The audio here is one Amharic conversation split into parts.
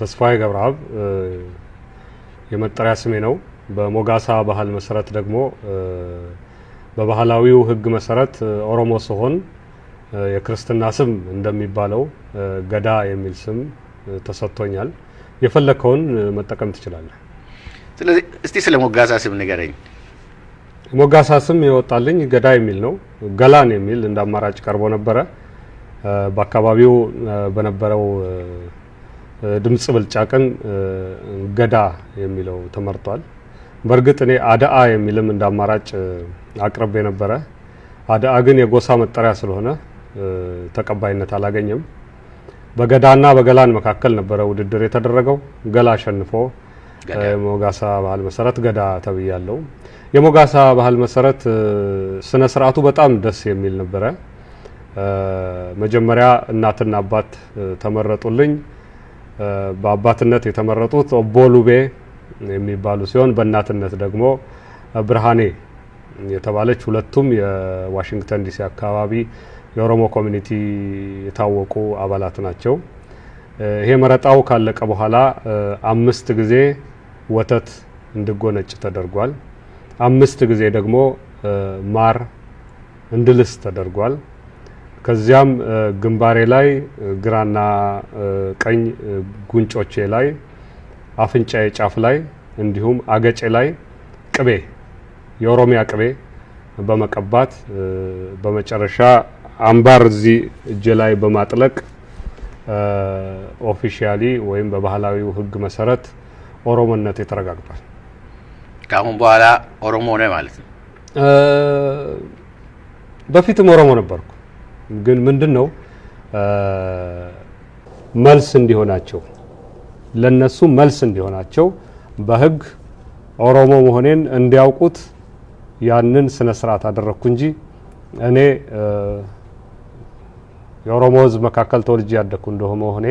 ተስፋዬ ገብረአብ የመጠሪያ ስሜ ነው። በሞጋሳ ባህል መሰረት ደግሞ በባህላዊው ህግ መሰረት ኦሮሞ ሲሆን የክርስትና ስም እንደሚባለው ገዳ የሚል ስም ተሰጥቶኛል። የፈለከውን መጠቀም ትችላለህ። ስለዚህ እስቲ ስለ ሞጋሳ ስም ንገረኝ። ሞጋሳ ስም የወጣልኝ ገዳ የሚል ነው። ገላን የሚል እንደ አማራጭ ቀርቦ ነበረ። በአካባቢው በነበረው ድምጽ ብልጫ ቀን ገዳ የሚለው ተመርጧል። በርግጥ እኔ አዳአ የሚልም እንደ አማራጭ አቅርቤ ነበረ። አዳአ ግን የጎሳ መጠሪያ ስለሆነ ተቀባይነት አላገኘም። በገዳና በገላን መካከል ነበረ ውድድር የተደረገው። ገላ አሸንፎ ሞጋሳ ባህል መሰረት ገዳ ተብያለሁ። የሞጋሳ ባህል መሰረት ስነ ስርዓቱ በጣም ደስ የሚል ነበረ። መጀመሪያ እናትና አባት ተመረጡልኝ። በአባትነት የተመረጡት ኦቦሉቤ የሚባሉ ሲሆን በእናትነት ደግሞ ብርሃኔ የተባለች ሁለቱም የዋሽንግተን ዲሲ አካባቢ የኦሮሞ ኮሚኒቲ የታወቁ አባላት ናቸው። ይሄ መረጣው ካለቀ በኋላ 5 ጊዜ ወተት እንድጎነጭ ተደርጓል። 5 ጊዜ ደግሞ ማር እንድልስ ተደርጓል። ከዚያም ግንባሬ ላይ ግራና ቀኝ ጉንጮቼ ላይ አፍንጫዬ ጫፍ ላይ እንዲሁም አገጬ ላይ ቅቤ የኦሮሚያ ቅቤ በመቀባት በመጨረሻ አምባር እዚህ እጄ ላይ በማጥለቅ ኦፊሻሊ ወይም በባህላዊው ህግ መሰረት ኦሮሞነት የተረጋግጧል። ካሁን በኋላ ኦሮሞ ነህ ማለት ነው? በፊትም ኦሮሞ ነበርኩ። ግን ምንድነው መልስ እንዲሆናቸው ለነሱ መልስ እንዲሆናቸው በህግ ኦሮሞ መሆኔን እንዲያውቁት ያንን ስነ ስርዓት አደረኩ እንጂ እኔ የኦሮሞ ህዝብ መካከል ተወልጄ ያደኩ እንደሆነ ሆኔ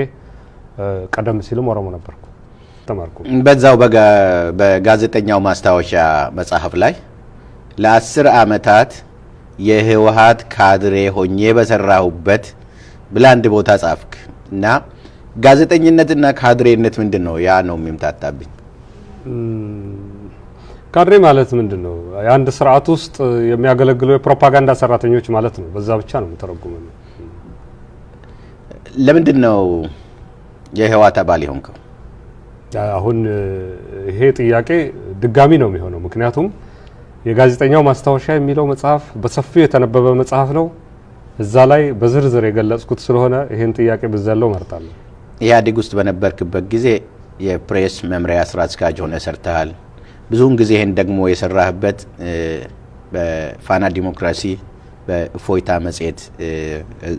ቀደም ሲልም ኦሮሞ ነበርኩ ተማርኩ። በዛው በጋዜጠኛው ማስታወሻ መጽሐፍ ላይ ለ10 አመታት የህወሓት ካድሬ ሆኜ በሰራሁበት ብላንድ ቦታ ጻፍክ እና ጋዜጠኝነትና ካድሬነት ምንድነው? ያ ነው የሚምታታብኝ። ካድሬ ማለት ምንድነው? የአንድ ስርዓት ውስጥ የሚያገለግሉ የፕሮፓጋንዳ ሰራተኞች ማለት ነው። በዛ ብቻ ነው ተረጉመው። ለምንድነው የህወሓት አባል ሆንከው? አሁን ይሄ ጥያቄ ድጋሚ ነው የሚሆነው። ምክንያቱም የጋዜጠኛው ማስታወሻ የሚለው መጽሐፍ በሰፊው የተነበበ መጽሐፍ ነው። እዛ ላይ በዝርዝር የገለጽኩት ስለሆነ ይሄን ጥያቄ በዛለው መርጣለሁ። ኢህአዴግ ውስጥ በነበርክበት ጊዜ የፕሬስ መምሪያ ስራ አስኪያጅ ሆነህ ሰርተሃል። ብዙውን ጊዜ ይሄን ደግሞ የሰራህበት በፋና ዲሞክራሲ በእፎይታ መጽሔት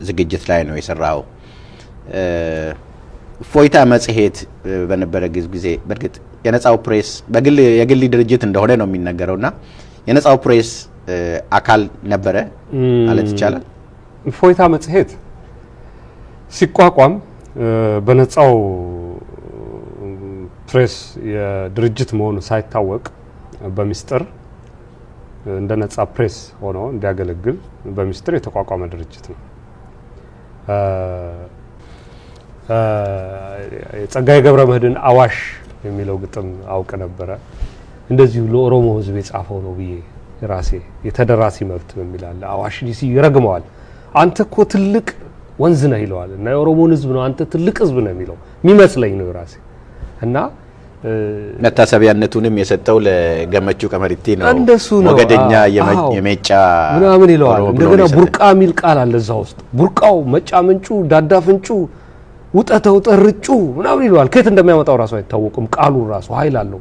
ዝግጅት ላይ ነው የሰራው። እፎይታ መጽሔት በነበረ ጊዜ በርግጥ የነጻው ፕሬስ የግል ድርጅት እንደሆነ ነው የሚነገረውና የነጻው ፕሬስ አካል ነበረ ማለት ይቻላል። እፎይታ መጽሔት ሲቋቋም በነጻው ፕሬስ የድርጅት መሆኑ ሳይታወቅ በሚስጥር እንደ ነጻ ፕሬስ ሆኖ እንዲያገለግል በሚስጥር የተቋቋመ ድርጅት ነው። ጸጋዬ ገብረመድህን አዋሽ የሚለው ግጥም አውቅ ነበረ። እንደዚሁ ለኦሮሞ ህዝብ የጻፈው ነው ብዬ ራሴ የተደራሲ መብት በሚላል አዋሽ ዲሲ ይረግመዋል። አንተ እኮ ትልቅ ወንዝ ነህ ይለዋል እና የኦሮሞን ህዝብ ነው አንተ ትልቅ ህዝብ ነው የሚለው የሚመስለኝ ነው ራሴ እና መታሰቢያነቱንም የሰጠው ለገመቹ ቀመሪቲ ነው። እንደሱ ነው ወገደኛ የመጫ ምናምን ይለዋል። እንደገና ቡርቃ ሚል ቃል አለ እዛ ውስጥ። ቡርቃው መጫ ምንጩ ዳዳፍንጩ ውጠተው ጠርጩ ምናምን ይለዋል። ከየት እንደሚያመጣው ራሱ አይታወቅም። ቃሉ ራሱ ኃይል አለው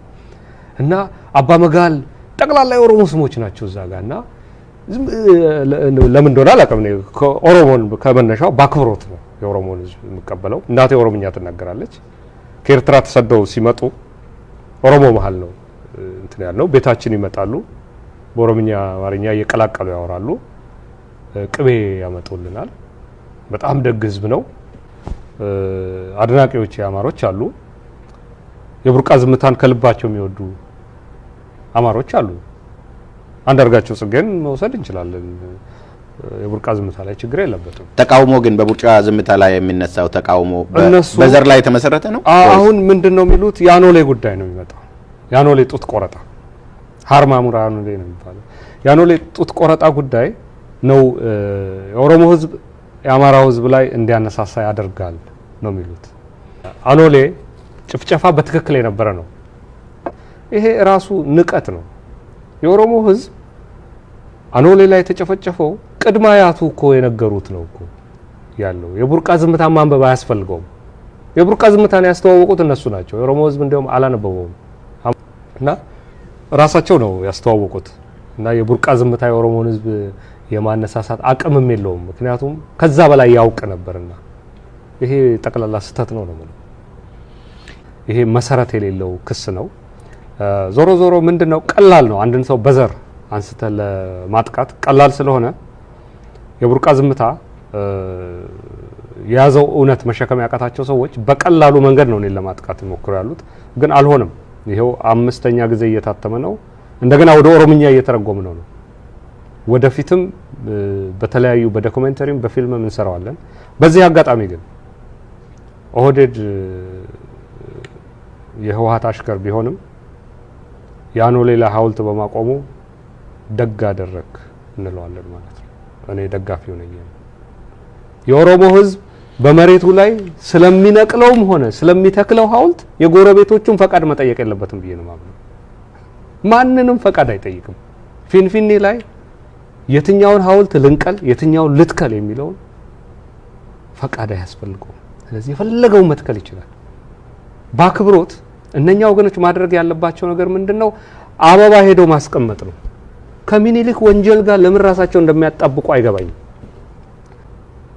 እና አባ መጋል ጠቅላላ የኦሮሞ ስሞች ናቸው እዛ ጋርና ለምን እንደሆነ አላውቅም። ኦሮሞን ከመነሻው ባክብሮት ነው የኦሮሞን ህዝብ የሚቀበለው። እናቴ ኦሮምኛ ትናገራለች። ከኤርትራ ተሰደው ሲመጡ ኦሮሞ መሃል ነው እንትን ያለው። ቤታችን ይመጣሉ። በኦሮምኛ አማርኛ እየቀላቀሉ ያወራሉ። ቅቤ ያመጡልናል። በጣም ደግ ህዝብ ነው። አድናቂዎች አማሮች አሉ። የቡርቃ ዝምታን ከልባቸው የሚወዱ አማሮች አሉ። አንዳርጋቸው ጽጌን መውሰድ እንችላለን። የቡርቃ ዝምታ ላይ ችግር የለበትም። ተቃውሞ ግን በቡርቃ ዝምታ ላይ የሚነሳው ተቃውሞ በዘር ላይ የተመሰረተ ነው። አሁን ምንድነው የሚሉት ያኖሌ ጉዳይ ነው የሚመጣው። ያኖሌ ጡት ቆረጣ ሃርማሙራ ያኖሌ ነው የሚባለው። ያኖሌ ጡት ቆረጣ ጉዳይ ነው የኦሮሞ ህዝብ የአማራው ህዝብ ላይ እንዲያነሳሳ ያደርጋል ነው የሚሉት። አኖሌ ጭፍጨፋ በትክክል የነበረ ነው። ይሄ ራሱ ንቀት ነው። የኦሮሞ ህዝብ አኖሌ ላይ የተጨፈጨፈው ቅድማያቱ እኮ የነገሩት ነው እኮ ያለው። የቡርቃ ዝምታ ማንበብ አያስፈልገውም። የቡርቃ ዝምታን ያስተዋወቁት እነሱ ናቸው። የኦሮሞ ህዝብ እንደውም አላነበበውም እና ራሳቸው ነው ያስተዋወቁት። እና የቡርቃ ዝምታ የኦሮሞን ህዝብ የማነሳሳት አቅምም የለውም። ምክንያቱም ከዛ በላይ ያውቅ ነበርና ይሄ ጠቅላላ ስተት ነው ማለት። ይሄ መሰረት የሌለው ክስ ነው። ዞሮ ዞሮ ምንድነው ቀላል ነው አንድን ሰው በዘር አንስተ ለማጥቃት ቀላል ስለሆነ የቡርቃ ዝምታ የያዘው እውነት መሸከም ያቃታቸው ሰዎች በቀላሉ መንገድ ነው እኔን ለማጥቃት ይሞክሩ ያሉት። ግን አልሆነም። ይሄው አምስተኛ ጊዜ እየታተመ ነው። እንደገና ወደ ኦሮምኛ እየተረጎመ ነው። ወደፊትም በተለያዩ በዶክመንተሪም በፊልምም እንሰራዋለን። በዚህ አጋጣሚ ግን ኦህዴድ የህወሓት አሽከር ቢሆንም ያኖሌ ላይ ሐውልት በማቆሙ ደግ አደረክ እንለዋለን ማለት ነው። እኔ ደጋፊው ነኝ። የኦሮሞ ህዝብ በመሬቱ ላይ ስለሚነቅለውም ሆነ ስለሚተክለው ሐውልት የጎረቤቶቹን ፈቃድ መጠየቅ የለበትም ብዬ ነው ማለት። ማንንም ፈቃድ አይጠይቅም። ፊንፊኔ ላይ የትኛውን ሐውልት ልንቀል የትኛውን ልትከል የሚለው ፈቃድ አያስፈልገውም። ስለዚህ የፈለገው መትከል ይችላል በአክብሮት። እነኛ ወገኖች ማድረግ ያለባቸው ነገር ምንድነው? አበባ ሄዶ ማስቀመጥ ነው። ከሚኒሊክ ወንጀል ጋር ለምን ራሳቸው እንደሚያጣብቁ አይገባኝም።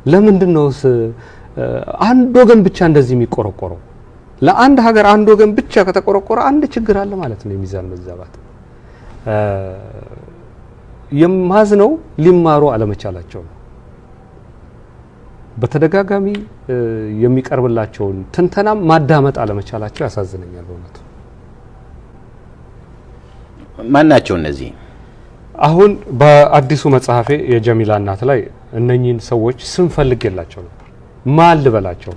ለምንድነው አንድ ወገን ብቻ እንደዚህ የሚቆረቆረው? ለአንድ ሀገር አንድ ወገን ብቻ ከተቆረቆረ አንድ ችግር አለ ማለት ነው። የሚዛን መዛባት የማዝነው ሊማሩ አለመቻላቸው ነው። በተደጋጋሚ የሚቀርብላቸውን ትንተናም ማዳመጥ አለመቻላቸው ያሳዝነኛል በእውነቱ። ማናቸው እነዚህ? አሁን በአዲሱ መጽሐፌ የጀሚላ እናት ላይ እነኚህን ሰዎች ስም ፈልጌላቸው ነበር። ማን ልበላቸው?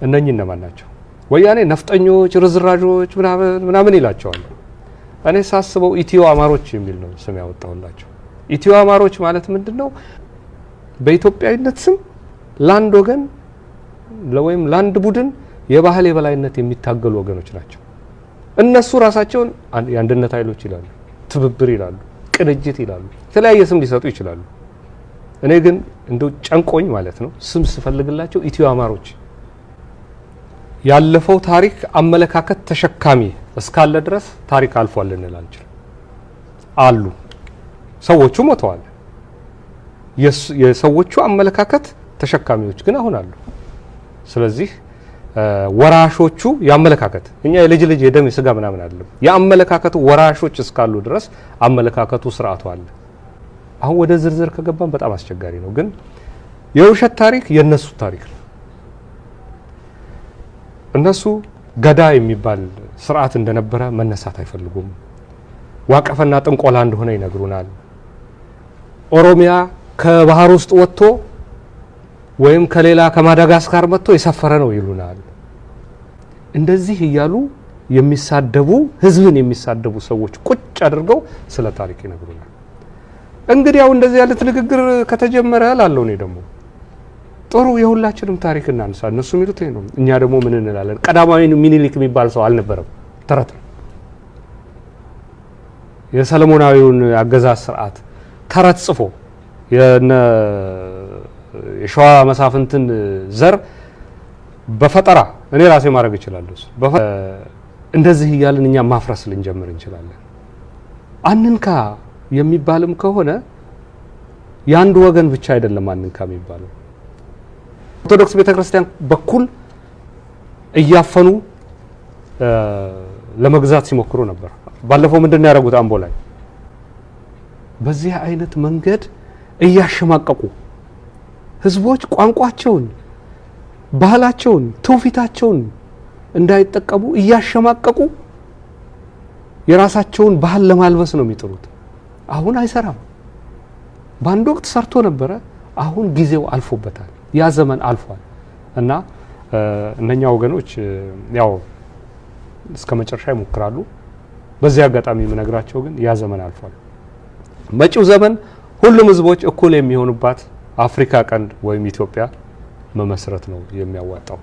እነኚህ እነማን ናቸው? ወያኔ ነፍጠኞች፣ ርዝራዦች ምናምን ይላቸዋል። እኔ ሳስበው ኢትዮ አማሮች የሚል ነው ስም ያወጣውላቸው። ኢትዮ አማሮች ማለት ምንድነው? በኢትዮጵያዊነት ስም ላንድ ወገን ለወይም ላንድ ቡድን የባህል የበላይነት የሚታገሉ ወገኖች ናቸው። እነሱ ራሳቸውን የአንድነት ኃይሎች ይላሉ፣ ትብብር ይላሉ፣ ቅንጅት ይላሉ፣ የተለያየ ስም ሊሰጡ ይችላሉ። እኔ ግን እንደው ጨንቆኝ ማለት ነው ስም ስፈልግላቸው ኢትዮ አማሮች ያለፈው ታሪክ አመለካከት ተሸካሚ እስካለ ድረስ ታሪክ አልፏል ልንል አንችልም። አሉ ሰዎቹ ሞተዋል። የሰዎቹ አመለካከት ተሸካሚዎች ግን አሁን አሉ። ስለዚህ ወራሾቹ ያመለካከት እኛ የልጅ የደም የስጋ ምናምን አይደለም። ያመለካከቱ ወራሾች እስካሉ ድረስ አመለካከቱ ስርዓቱ አለ። አሁን ወደ ዝርዝር ከገባን በጣም አስቸጋሪ ነው። ግን የውሸት ታሪክ የነሱ ታሪክ ነው። እነሱ ገዳ የሚባል ስርዓት እንደነበረ መነሳት አይፈልጉም። ዋቀፈና ጥንቆላ እንደሆነ ይነግሩናል። ኦሮሚያ ከባህር ውስጥ ወጥቶ ወይም ከሌላ ከማዳጋስካር መጥቶ የሰፈረ ነው ይሉናል። እንደዚህ እያሉ የሚሳደቡ ህዝብን የሚሳደቡ ሰዎች ቁጭ አድርገው ስለ ታሪክ ይነግሩናል። እንግዲህ ያው እንደዚህ ያለ ንግግር ከተጀመረ ላለው ነው ደግሞ ጥሩ የሁላችንም ታሪክ እናንሳ። እነሱ የሚሉት ነው። እኛ ደግሞ ምን እንላለን? ቀዳማዊ ሚኒሊክ የሚባል ሰው አልነበረም፣ ተረት ነው። የሰለሞናዊውን አገዛዝ ስርዓት ተረት ጽፎ የሸዋ መሳፍንትን ዘር በፈጠራ እኔ ራሴ ማድረግ እችላለሁ። እንደዚህ እያልን እኛ ማፍረስ ልንጀምር እንችላለን። አንንካ የሚባልም ከሆነ ያንድ ወገን ብቻ አይደለም አንንካ የሚባለው። ኦርቶዶክስ ቤተክርስቲያን በኩል እያፈኑ ለመግዛት ሲሞክሩ ነበር። ባለፈው ምንድነው ያደረጉት? አምቦ ላይ በዚህ አይነት መንገድ እያሸማቀቁ ህዝቦች ቋንቋቸውን፣ ባህላቸውን፣ ትውፊታቸውን እንዳይጠቀሙ እያሸማቀቁ የራሳቸውን ባህል ለማልበስ ነው የሚጥሩት። አሁን አይሰራም። በአንድ ወቅት ሰርቶ ነበረ። አሁን ጊዜው አልፎበታል፣ ያ ዘመን አልፏል እና እነኛ ወገኖች ያው እስከ መጨረሻ ይሞክራሉ። በዚህ አጋጣሚ የምነግራቸው ግን ያ ዘመን አልፏል። መጪው ዘመን ሁሉም ህዝቦች እኩል የሚሆኑባት አፍሪካ ቀንድ ወይም ኢትዮጵያ መመስረት ነው የሚያዋጣው።